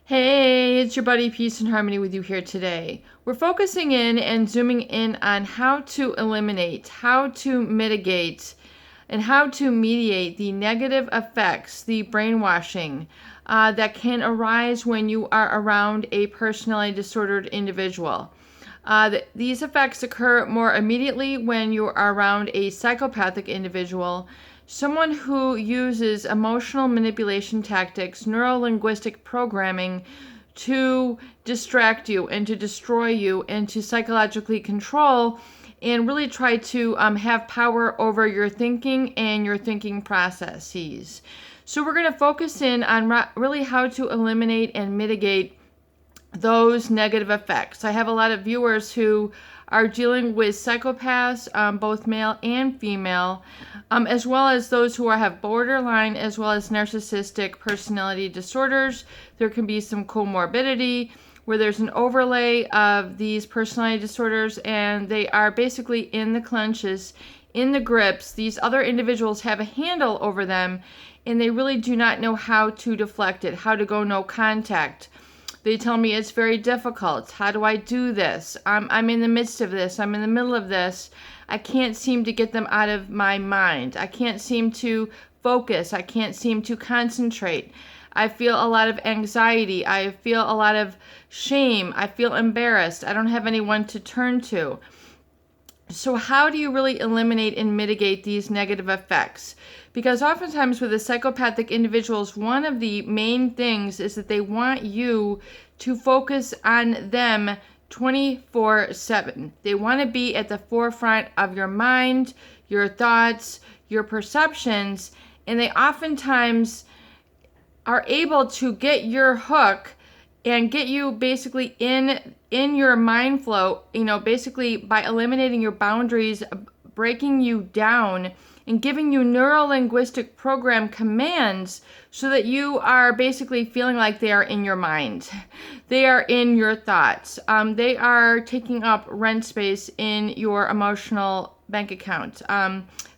Hey, it's your buddy Peace and Harmony with you here today. We're focusing in and zooming in on how to eliminate, how to mitigate, and how to mediate the negative effects, the brainwashing that can arise when you are around a personality disordered individual. These effects occur more immediately when you are around a psychopathic individual, someone who uses emotional manipulation tactics, neuro-linguistic programming to distract you and to destroy you and to psychologically control and really try to have power over your thinking and your thinking processes. So we're going to focus in on really how to eliminate and mitigate those negative effects. I have a lot of viewers who are dealing with psychopaths, both male and female, as well as those who have borderline as well as narcissistic personality disorders. There can be some comorbidity where there's an overlay of these personality disorders and they are basically in the clutches, in the grips. These other individuals have a handle over them and they really do not know how to deflect it, how to go no contact. They tell me it's very difficult. How do I do this? I'm in the midst of this. I'm in the middle of this. I can't seem to get them out of my mind. I can't seem to focus. I can't seem to concentrate. I feel a lot of anxiety. I feel a lot of shame. I feel embarrassed. I don't have anyone to turn to. So how do you really eliminate and mitigate these negative effects? Because oftentimes with the psychopathic individuals, one of the main things is that they want you to focus on them 24/7. They want to be at the forefront of your mind, your thoughts, your perceptions, and they oftentimes are able to get your hook and get you basically in your mind flow, basically by eliminating your boundaries, breaking you down, and giving you neuro-linguistic program commands so that you are basically feeling like they are in your mind. They are in your thoughts. They are taking up rent space in your emotional bank account.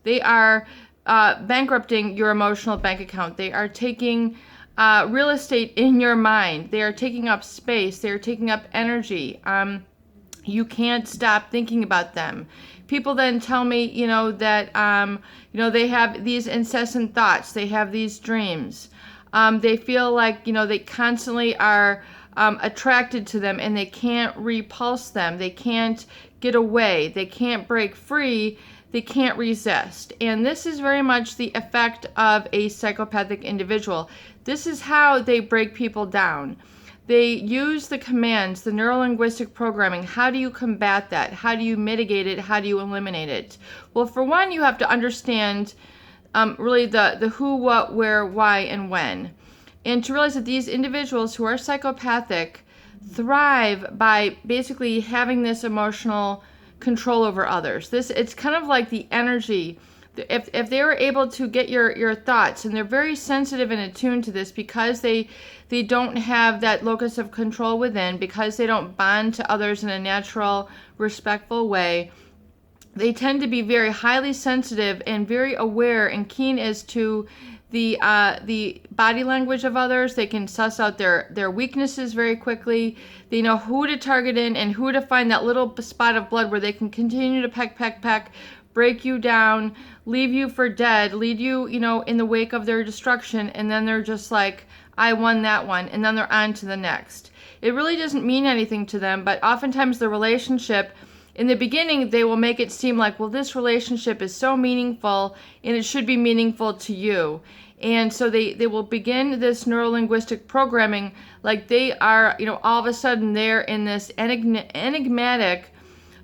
They are bankrupting your emotional bank account. They are taking real estate in your mind. They are taking up space. They are taking up energy. You can't stop thinking about them. People then tell me, that, they have these incessant thoughts. They have these dreams. They feel like, they constantly are attracted to them and they can't repulse them. They can't get away. They can't break free. They can't resist. And this is very much the effect of a psychopathic individual. This is how they break people down. They use the commands, the neuro-linguistic programming. How do you combat that? How do you mitigate it? How do you eliminate it? Well, for one, you have to understand really the who, what, where, why, and when. And to realize that these individuals who are psychopathic thrive by basically having this emotional control over others. It's kind of like the energy. If they were able to get your thoughts, and they're very sensitive and attuned to this because they don't have that locus of control within, because they don't bond to others in a natural, respectful way, they tend to be very highly sensitive and very aware and keen as to the body language of others. They can suss out their weaknesses very quickly. They know who to target in and who to find that little spot of blood where they can continue to peck, break you down, leave you for dead, lead you, in the wake of their destruction, and then they're just like, I won that one, and then they're on to the next. It really doesn't mean anything to them, but oftentimes the relationship, in the beginning, they will make it seem like, well, this relationship is so meaningful, and it should be meaningful to you. And so they will begin this neuro-linguistic programming like they are, all of a sudden they're in this enigmatic,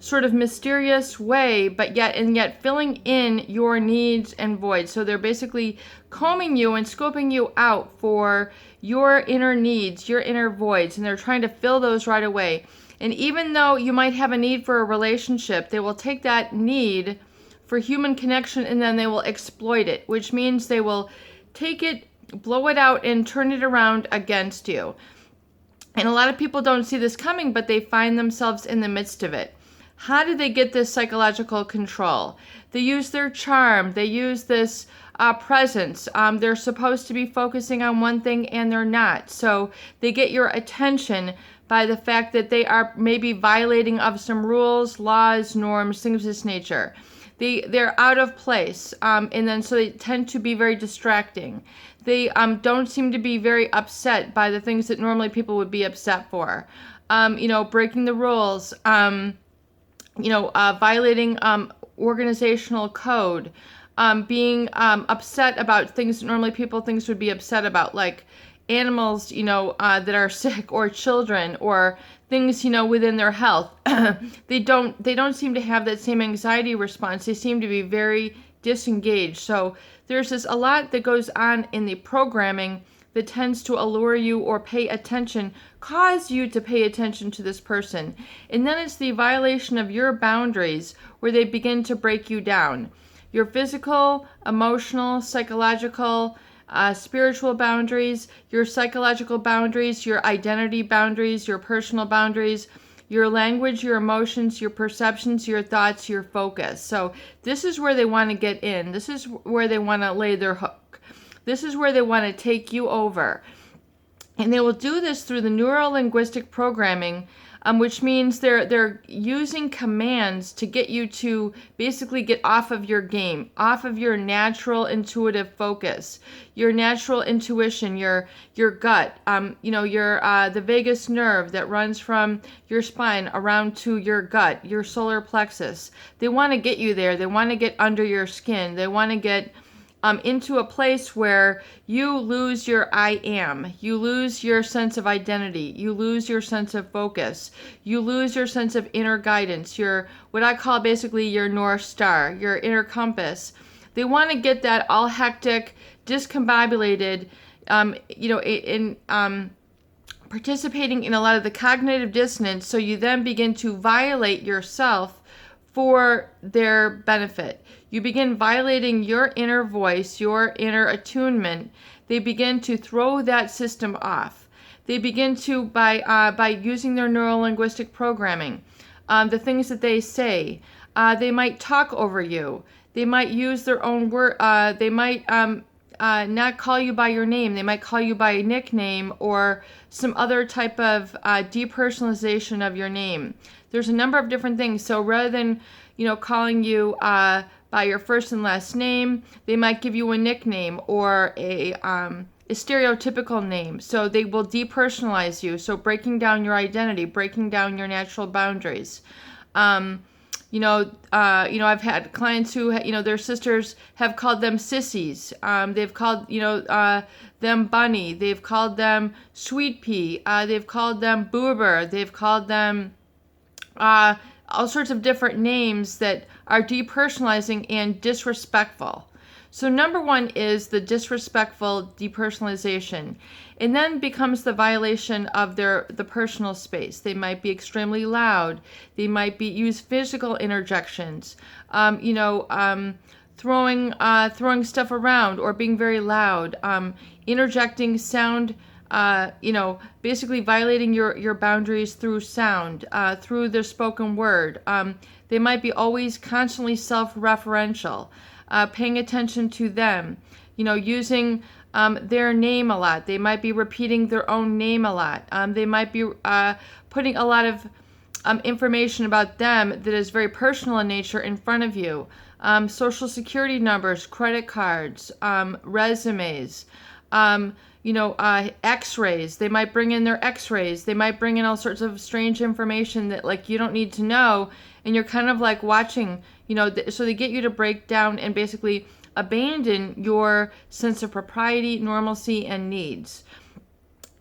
sort of mysterious way, but yet filling in your needs and voids. So they're basically combing you and scoping you out for your inner needs, your inner voids, and they're trying to fill those right away. And even though you might have a need for a relationship, they will take that need for human connection and then they will exploit it, which means they will take it, blow it out, and turn it around against you. And a lot of people don't see this coming, but they find themselves in the midst of it. How do they get this psychological control? They use their charm. They use this presence. They're supposed to be focusing on one thing and they're not. So they get your attention by the fact that they are maybe violating of some rules, laws, norms, things of this nature. They're out of place, and then so they tend to be very distracting. They don't seem to be very upset by the things that normally people would be upset for. Breaking the rules, violating organizational code, being upset about things that normally people think would be upset about, like animals, that are sick, or children, or things, within their health. They don't seem to have that same anxiety response. They seem to be very disengaged. So there's a lot that goes on in the programming that tends to allure you or cause you to pay attention to this person. And then it's the violation of your boundaries where they begin to break you down. Your physical, emotional, psychological, spiritual boundaries, your psychological boundaries, your identity boundaries, your personal boundaries, your language, your emotions, your perceptions, your thoughts, your focus. So this is where they want to get in. This is where they want to lay their hook. This is where they want to take you over. And they will do this through the neuro-linguistic programming, which means they're using commands to get you to basically get off of your game, off of your natural intuitive focus, your natural intuition, your gut, the vagus nerve that runs from your spine around to your gut, your solar plexus. They want to get you there. They want to get under your skin. They want to get into a place where you lose your I am, you lose your sense of identity, you lose your sense of focus, you lose your sense of inner guidance, your, what I call basically your North Star, your inner compass. They want to get that all hectic, discombobulated, participating in a lot of the cognitive dissonance, so you then begin to violate yourself for their benefit. You begin violating your inner voice, your inner attunement. They begin to throw that system off. They begin to, by using their neuro-linguistic programming, the things that they say, they might talk over you. They might use their own word. They might not call you by your name. They might call you by a nickname or some other type of depersonalization of your name. There's a number of different things. So rather than, calling you by your first and last name, they might give you a nickname or a stereotypical name. So they will depersonalize you. So breaking down your identity, breaking down your natural boundaries. I've had clients who, their sisters have called them sissies. They've called, them bunny. They've called them sweet pea. They've called them boober. They've called them all sorts of different names that are depersonalizing and disrespectful. So number one is the disrespectful depersonalization. And then becomes the violation of the personal space. They might be extremely loud. They might use physical interjections, throwing stuff around or being very loud, interjecting sound, basically violating your boundaries through sound, through their spoken word. They might be always constantly self-referential, paying attention to them, using their name a lot. They might be repeating their own name a lot. They might be putting a lot of information about them that is very personal in nature in front of you. Social security numbers, credit cards, resumes, x-rays. They might bring in their x-rays. They might bring in all sorts of strange information that you don't need to know. And you're kind of watching, so they get you to break down and basically abandon your sense of propriety, normalcy, and needs.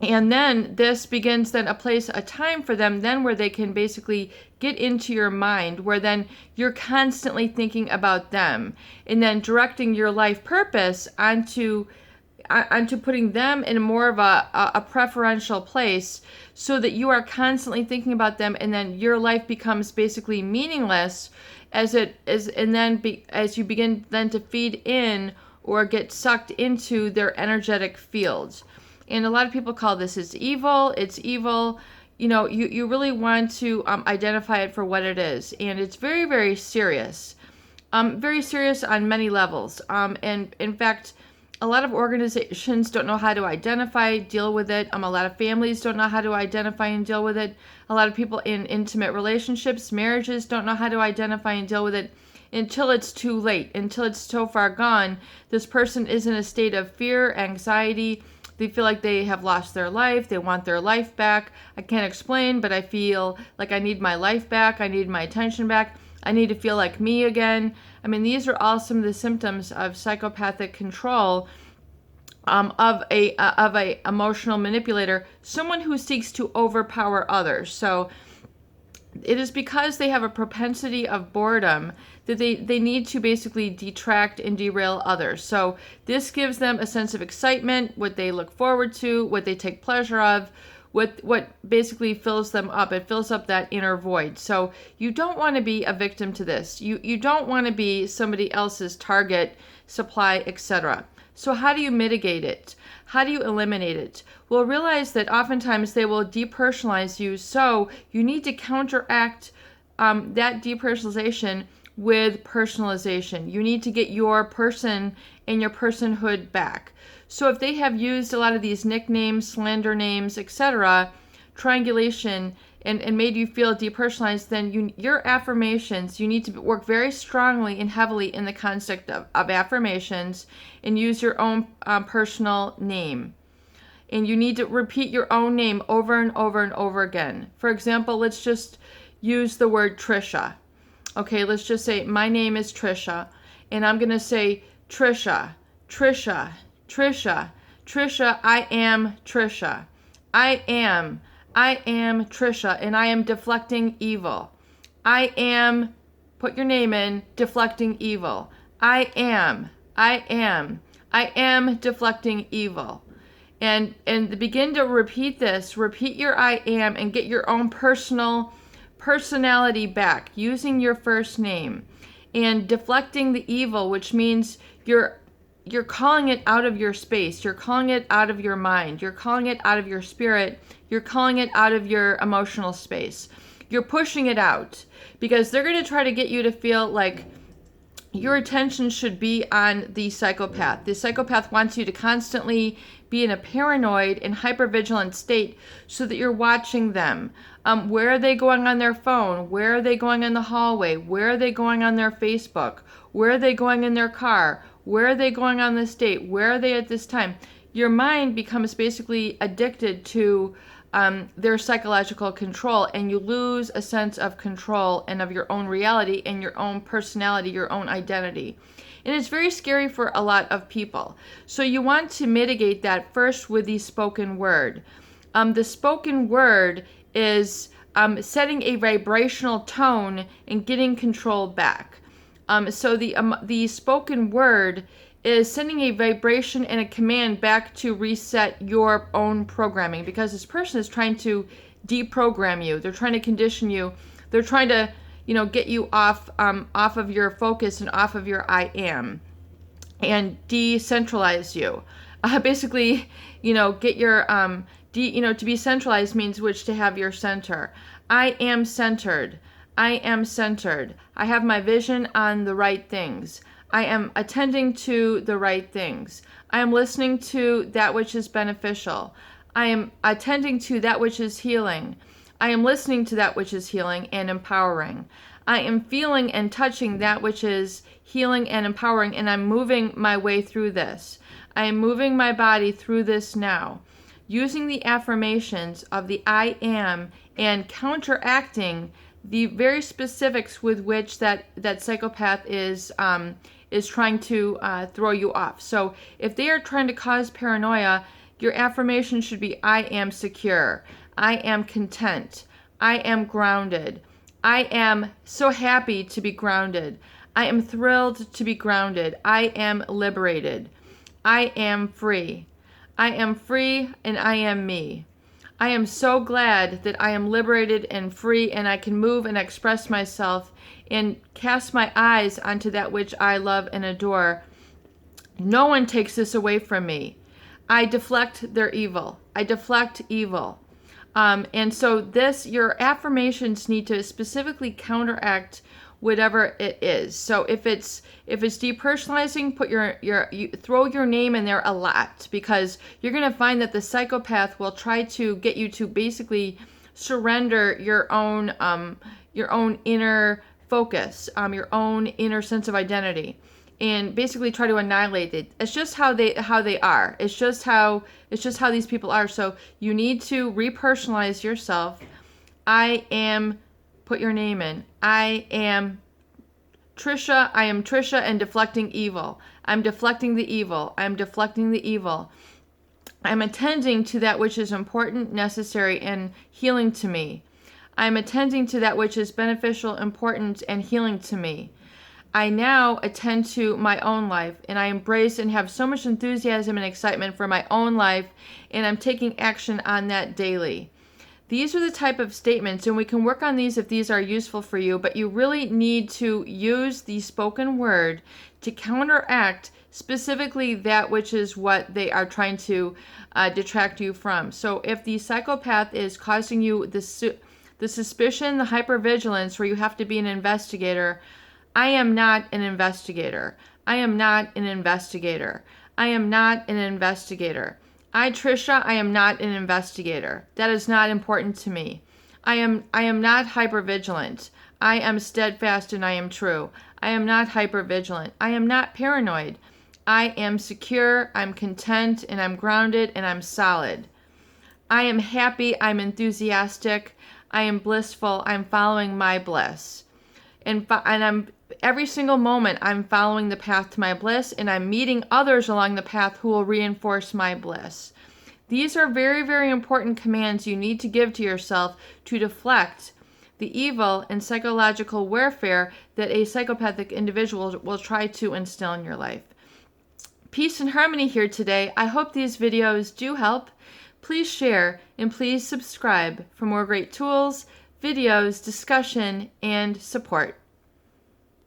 And then this begins then a time for them then where they can basically get into your mind, where then you're constantly thinking about them and then directing your life purpose onto putting them in more of a preferential place, so that you are constantly thinking about them, and then your life becomes basically meaningless as you begin then to feed in or get sucked into their energetic fields. And a lot of people call this as evil. It's evil. You really want to identify it for what it is, and it's very, very serious. very serious on many levels. And in fact, a lot of organizations don't know how to identify, deal with it. A lot of families don't know how to identify and deal with it. A lot of people in intimate relationships, marriages, don't know how to identify and deal with it until it's too late, until it's so far gone. This person is in a state of fear, anxiety. They feel like they have lost their life. They want their life back. I can't explain, but I feel like I need my life back. I need my attention back. I need to feel like me again. I mean, these are all some of the symptoms of psychopathic control, of a emotional manipulator, someone who seeks to overpower others. So it is because they have a propensity of boredom that they need to basically detract and derail others. So this gives them a sense of excitement, what they look forward to, what they take pleasure of, what basically fills them up. It fills up that inner void. So you don't want to be a victim to this. You don't want to be somebody else's target, supply, etc. So how do you mitigate it? How do you eliminate it? Well, realize that oftentimes they will depersonalize you, so you need to counteract that depersonalization with personalization. You need to get your person and your personhood back. So if they have used a lot of these nicknames, slander names, etc., triangulation, and made you feel depersonalized, then your affirmations, you need to work very strongly and heavily in the concept of affirmations and use your own personal name. And you need to repeat your own name over and over and over again. For example, let's just use the word Trisha. Okay, let's just say, my name is Trisha, and I'm going to say, Trisha, Trisha, Trisha, Trisha, I am Trisha. I am Trisha, and I am deflecting evil. I am, put your name in, deflecting evil. I am deflecting evil. And begin to repeat this. Repeat your I am and get your own personality back using your first name. And deflecting the evil, which means you're calling it out of your space. You're calling it out of your mind. You're calling it out of your spirit. You're calling it out of your emotional space. You're pushing it out because they're going to try to get you to feel like your attention should be on the psychopath. The psychopath wants you to constantly be in a paranoid and hypervigilant state so that you're watching them. Where are they going on their phone? Where are they going in the hallway? Where are they going on their Facebook? Where are they going in their car? Where are they going on this date? Where are they at this time? Your mind becomes basically addicted to their psychological control, and you lose a sense of control and of your own reality and your own personality, your own identity. And it's very scary for a lot of people. So you want to mitigate that first with the spoken word. The spoken word is setting a vibrational tone and getting control back. So the spoken word is sending a vibration and a command back to reset your own programming, because this person is trying to deprogram you. They're trying to condition you. They're trying to, get you off of your focus and off of your I am, and decentralize you. Basically, get your to be centralized means which to have your center. I am centered. I am centered. I have my vision on the right things. I am attending to the right things. I am listening to that which is beneficial. I am attending to that which is healing. I am listening to that which is healing and empowering. I am feeling and touching that which is healing and empowering, and I'm moving my way through this. I am moving my body through this now. Using the affirmations of the I am and counteracting the very specifics with which that psychopath is trying to throw you off. So if they are trying to cause paranoia, your affirmation should be, I am secure. I am content. I am grounded. I am so happy to be grounded. I am thrilled to be grounded. I am liberated. I am free. I am free and I am me. I am so glad that I am liberated and free, and I can move and express myself and cast my eyes onto that which I love and adore. No one takes this away from me. I deflect their evil. I deflect evil. And so your affirmations need to specifically counteract whatever it is. So if it's depersonalizing, put you throw your name in there a lot, because you're going to find that the psychopath will try to get you to basically surrender your own inner focus, your own inner sense of identity, and basically try to annihilate it. It's just how they are. It's just how these people are. So you need to repersonalize yourself. I am, put your name in. I am Trisha. I am Trisha and deflecting evil. I'm deflecting the evil. I'm deflecting the evil. I'm attending to that which is important, necessary, and healing to me. I'm attending to that which is beneficial, important, and healing to me. I now attend to my own life, and I embrace and have so much enthusiasm and excitement for my own life, and I'm taking action on that daily. These are the type of statements, and we can work on these if these are useful for you, but you really need to use the spoken word to counteract specifically that which is what they are trying to detract you from. So if the psychopath is causing you the suspicion, the hypervigilance, where you have to be an investigator, I am not an investigator. I am not an investigator. I am not an investigator. I, Trisha, I am not an investigator. That is not important to me. I am not hypervigilant. I am steadfast and I am true. I am not hypervigilant. I am not paranoid. I am secure, I'm content, and I'm grounded, and I'm solid. I am happy, I'm enthusiastic, I am blissful, I'm following my bliss. And I'm every single moment I'm following the path to my bliss, and I'm meeting others along the path who will reinforce my bliss. These are very, very important commands you need to give to yourself to deflect the evil and psychological warfare that a psychopathic individual will try to instill in your life. Peace and harmony here today. I hope these videos do help. Please share and please subscribe for more great tools, videos, discussion, and support.